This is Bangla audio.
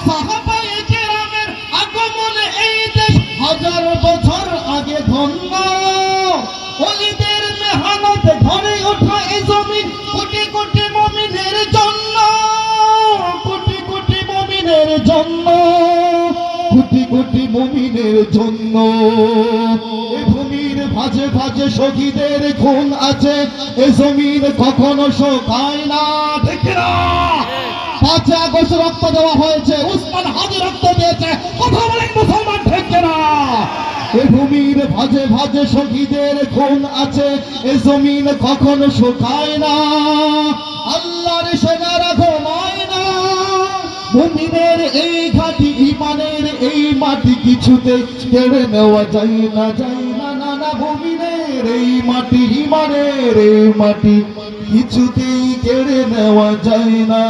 সাহাবায়ে কেরামের আগমনে এই দেশ হাজার বছর আগে ধন্য, ওলিদের মেহনতে ধরে ওঠা এই জমিন কোটি কোটি মুমিনের জন্য, কোটি কোটি মুমিনের জন্য, কোটি কোটি মুমিনের জন্য। এ ভূমির ভাজে ভাজে শহীদের খুন আছে, এ জমিন কখনো শোকায় না, ঠিক না? 5 আগস্ট রক্ত দেওয়া হয়েছে, উসমান হাদি রক্ত দিয়েছে, কথা বলেন মুসলমান, ঠিক না? এ ভূমির ভাজে ভাজে শহীদের খুন আছে, এ জমিন কখনো শুকায় না, আল্লাহর সেনারা ঘুমায় না। মুমিনের এই ঘাটি, ইমানের এই মাটি কিছুতে কেড়ে নেওয়া যায় না, যায় না, না না। মুমিনের এই মাটি, ইমানের এই মাটি কিছুতেই কেড়ে নেওয়া যায় না।